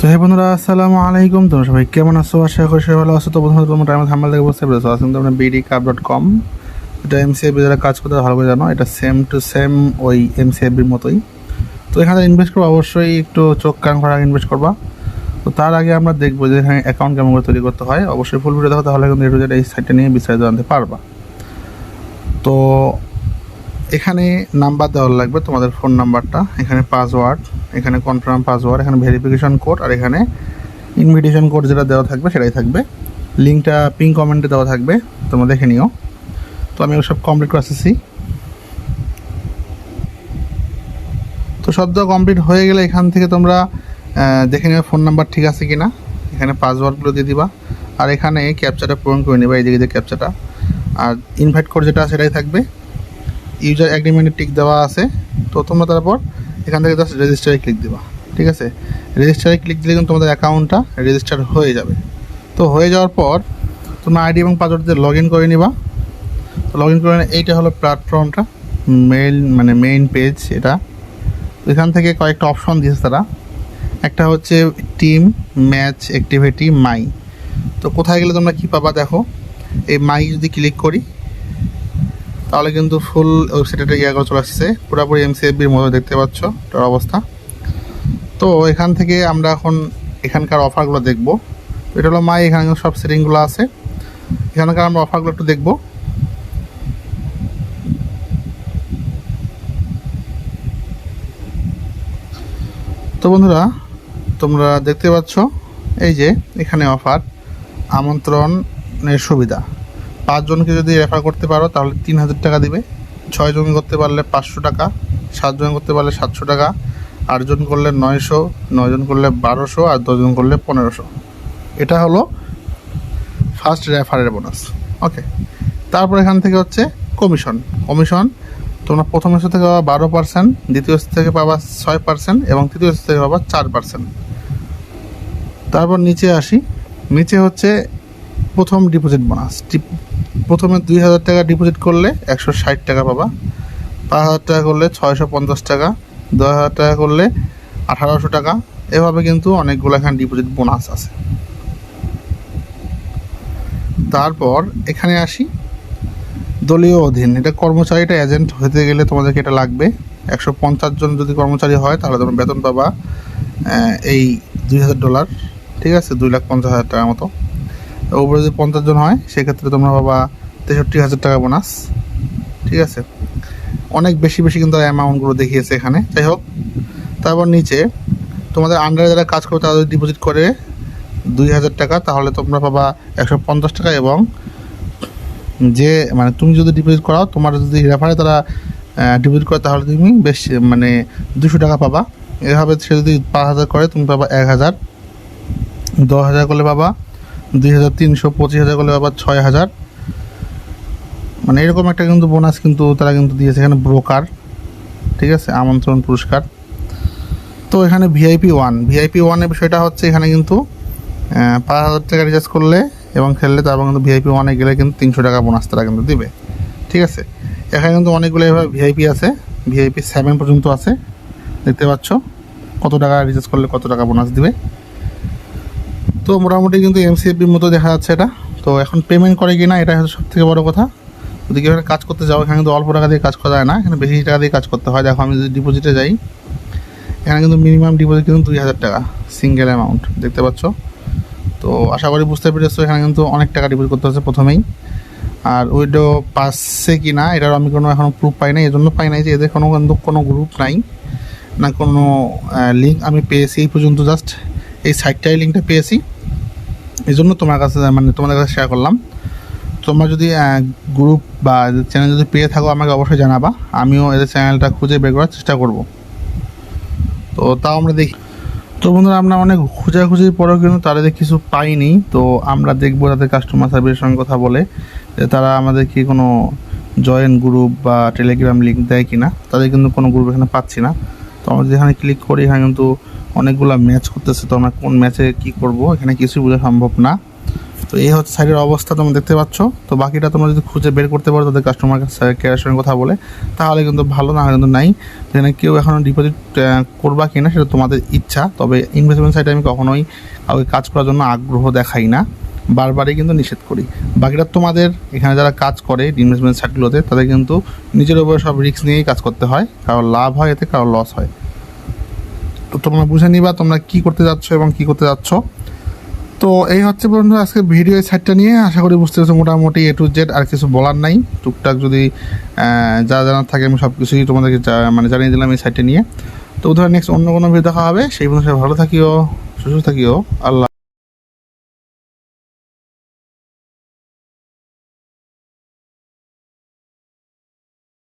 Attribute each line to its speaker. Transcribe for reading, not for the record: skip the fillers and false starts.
Speaker 1: তো হে বন্ধুরা, আসসালামু আলাইকুম। তোমরা সবাই কেমন আছো? আশা করি সবাই ভালো আছো। তো বন্ধুরা, তোমরা টাইম থাম্বনেল দেখে বুঝতে পেরেছো আজকে তোমরা bdcap.com, এটা এমসিএফবি যারা কাজ করতে ভালো করে জানো, এটা সেম টু সেম ওই এমসিএফবির মতোই। তো এখানে ইনভেস্ট করবো, অবশ্যই একটু চোখ কান করা ইনভেস্ট করবা। তো তার আগে আমরা দেখবো যে এখানে অ্যাকাউন্ট কেমন করে তৈরি করতে হয়। অবশ্যই ফুল ভিডিও দেখো, তাহলে কিন্তু এটু এই সাইটটা নিয়ে বিস্তারিত জানতে পারবা। তো এখানে নাম্বার দেওয়া লাগবে, তোমাদের ফোন নাম্বারটা, এখানে পাসওয়ার্ড, এখানে কনফার্ম পাসওয়ার্ড, এখানে ভেরিফিকেশন কোড, আর এখানে ইনভিটেশন কোড যেটা দেওয়া থাকবে সেটাই থাকবে। লিঙ্কটা পিন কমেন্টে দেওয়া থাকবে, তোমরা দেখে নিও। তো আমি সব কমপ্লিট করে আসতেছি। তো সদ্য কমপ্লিট হয়ে গেলে এখান থেকে তোমরা দেখে নিও ফোন নাম্বার ঠিক আছে কি না। এখানে পাসওয়ার্ডগুলো দিয়ে দিবা, আর এখানে ক্যাপচাটা পূরণ করে নেবা, এইদিকে যে ক্যাপচাটা। আর ইনভাইট কোড যেটা সেটাই থাকবে। ইউজার অ্যাগ্রিমেন্টে টিক দেওয়া আছে। তো তোমরা তারপর এখান থেকে জাস্ট রেজিস্টারে ক্লিক দিবা, ঠিক আছে। রেজিস্টারে ক্লিক দিলে কিন্তু তোমাদের অ্যাকাউন্টটা রেজিস্টার হয়ে যাবে। তো হয়ে যাওয়ার পর তোমরা আইডি এবং পাসওয়ার্ড দিয়ে লগ ইন করে নিবা। তো লগ ইন করে এইটা হলো প্ল্যাটফর্মটা, মেইন পেজ এটা। তো এখান থেকে কয়েকটা অপশন দিয়েছে তারা। একটা হচ্ছে টিম, ম্যাচ, অ্যাক্টিভিটি, মাই। তো কোথায় গেলে তোমরা কী পাবা দেখো, এই মাই যদি ক্লিক করি তাহলে কিন্তু ফুল ওয়েবসাইটে করে চলে আসছে, পুরোপুরি এমসিএফবির মতো দেখতে পাচ্ছ এটার অবস্থা। তো এখান থেকে আমরা এখন এখানকার অফারগুলো দেখব। এটা হলো মাই, এখানে সব সেটিংগুলো আছে। এখানকার আমরা অফারগুলো একটু দেখব। তো বন্ধুরা, তোমরা দেখতে পাচ্ছ এই যে এখানে অফার, আমন্ত্রণের সুবিধা। 5 জনকে যদি রেফার করতে পারো তাহলে 3000 টাকা দিবে, 6 জন করতে পারলে 500 টাকা, 7 জন করতে পারলে 700 টাকা, 8 জন করলে 900, 9 জন করলে 1200, আর 10 জন করলে 1500। এটা হলো ফার্স্ট রেফারের বোনাস। ওকে, তারপর এখান থেকে হচ্ছে কমিশন। তোমরা প্রথম স্তর থেকে পাবা 12%, দ্বিতীয় স্তর থেকে পাবা 6%, এবং তৃতীয় স্তর থেকে পাবা 4%। তারপর নিচে আসি। নিচে হচ্ছে প্রথম ডিপোজিট বোনাস। প্রথমে 2000 টাকা ডিপোজিট করলে 160 টাকা পাবা, 5000 টাকা করলে 650 টাকা, 10,000 টাকা করলে 1800 টাকা। এভাবে কিন্তু অনেকগুলো এখানে ডিপোজিট বোনাস আছে। তারপর এখানে আসি দলীয় অধীন। এটা কর্মচারী, এটা এজেন্ট হতে গেলে তোমাদেরকে এটা লাগবে। 150 জন যদি কর্মচারী হয় তাহলে তোমরা বেতন পাবা এই $2000, ঠিক আছে, 2,50,000 টাকার মতো। উপরে যদি 50 জন হয় সেক্ষেত্রে তোমরা পাবা 63,000 টাকা বোনাস, ঠিক আছে। অনেক বেশি কিন্তু অ্যামাউন্টগুলো দেখিয়েছে এখানে, যাই হোক। তারপর নিচে তোমাদের আন্ডারে যারা কাজ করবে তারা যদি ডিপোজিট করে 2,000 টাকা তাহলে তোমরা পাবা 150 টাকা, এবং যে তুমি যদি ডিপোজিট করাও, তোমার যদি রেফারে তারা ডিপোজিট করে তাহলে তুমি বেশ 200 টাকা পাবা। এভাবে সে যদি 5,000 করে তুমি পাবা 1,000, 10,000 করলে পাবা 2,300, 25,000 করলে পাবা 6,000। এরকম একটা কিন্তু বোনাস কিন্তু তারা কিন্তু দিয়েছে। এখানে ব্রোকার, ঠিক আছে, আমন্ত্রণ পুরস্কার। তো এখানে ভিআইপি ওয়ানের বিষয়টা হচ্ছে, এখানে কিন্তু 5,000 টাকা রিচার্জ করলে এবং খেললে তারপর কিন্তু ভিআইপি 1-এ গেলে কিন্তু 300 টাকা বোনাস তারা কিন্তু দিবে, ঠিক আছে। এখানে কিন্তু অনেকগুলো এভাবে ভিআইপি আছে, ভিআইপি 7 পর্যন্ত আছে। দেখতে পাচ্ছ কত টাকা রিচার্জ করলে কত টাকা বোনাস দিবে। তো মোটামুটি কিন্তু এমসিএফবির মতো দেখা যাচ্ছে এটা। তো এখন পেমেন্ট করে কি না, এটা হচ্ছে সবথেকে বড় কথা। যদি এখানে কাজ করতে যাও, এখানে কিন্তু অল্প টাকা দিয়ে কাজ করা যায় না, এখানে বেশি টাকা দিয়ে কাজ করতে হয়। দেখো আমি যদি ডিপোজিটে যাই, এখানে কিন্তু মিনিমাম ডিপোজিট কিন্তু 2,000 টাকা, সিঙ্গেল অ্যামাউন্ট, দেখতে পাচ্ছ। তো আশা করি বুঝতে পেরেছো, এখানে কিন্তু অনেক টাকা ডিপোজিট করতে হচ্ছে প্রথমেই। আর উইডো পাচ্ছে কি না এটার আমি এখনও প্রুফ পাই নাই, এজন্য পাই নাই যে এদের কোনো গ্রুপ নাই, না কোনো লিঙ্ক আমি পেয়েছি এই পর্যন্ত। জাস্ট এই সাইটটাই লিঙ্কটা পেয়েছি, এই জন্য তোমাদের কাছে শেয়ার করলাম। তোমরা যদি গ্রুপ বা চ্যানেল যদি পেয়ে থাকো আমাকে অবশ্যই জানাবা, আমিও এদের চ্যানেলটা খুঁজে বের করার চেষ্টা করব। তো তাও আমরা দেখি। তো বন্ধুরা, আমরা অনেক খোঁজাখুঁজির পরেও কিন্তু তাদের কিছু পাইনি। তো আমরা দেখবো তাদের কাস্টমার সার্ভিসের সঙ্গে কথা বলে যে তারা আমাদেরকে কোনো জয়েন গ্রুপ বা টেলিগ্রাম লিঙ্ক দেয় কি না। তাদের কিন্তু কোনো গ্রুপ এখানে পাচ্ছি না। তো আমরা যদি এখানে ক্লিক করি, এখানে কিন্তু অনেকগুলো ম্যাচ করতেছে। তো আমরা কোন ম্যাচে কী করব এখানে কিছুই বোঝা সম্ভব না। তো এই হচ্ছে সাইটের অবস্থা, তোমরা দেখতে পাচ্ছ। তো বাকিটা তোমরা যদি খুঁজে বের করতে পারো তাদের কাস্টমার কেয়ারের সঙ্গে কথা বলে, তাহলে কিন্তু ভালো, না হলে কিন্তু নাই। যেখানে কেউ এখনও ডিপোজিট করবা কি না সেটা তোমাদের ইচ্ছা। তবে ইনভেস্টমেন্ট সাইটে আমি কখনোই কাউকে কাজ করার জন্য আগ্রহ দেখাই না, বারবারই কিন্তু নিষেধ করি। বাকিটা তোমাদের এখানে যারা কাজ করে ইনভেস্টমেন্ট সাইটগুলোতে, তাদের কিন্তু নিজের উপরে সব রিস্ক নিয়েই কাজ করতে হয়। কারো লাভ হয় এতে, কারো লস হয়। তো তোমরা বুঝে নিবা তোমরা কী করতে যাচ্ছ এবং কী করতে যাচ্ছ। তো এই হচ্ছে বন্ধু আজকে ভিডিও এই সাইটটা নিয়ে। আশা করি বুঝতে পারছো মোটামুটি A to Z, আর কিছু বলার নাই। টুকটাক যদি যা জানার থাকে আমি সব কিছুই তোমাদেরকে মানে জানিয়ে দিলাম এই সাইটটা নিয়ে। তো ধরো নেক্সট অন্য কোনো ভিডিও দেখা হবে। সেই পর্যন্ত ভালো থাকিও, সুস্থ থাকিও। আল্লাহ।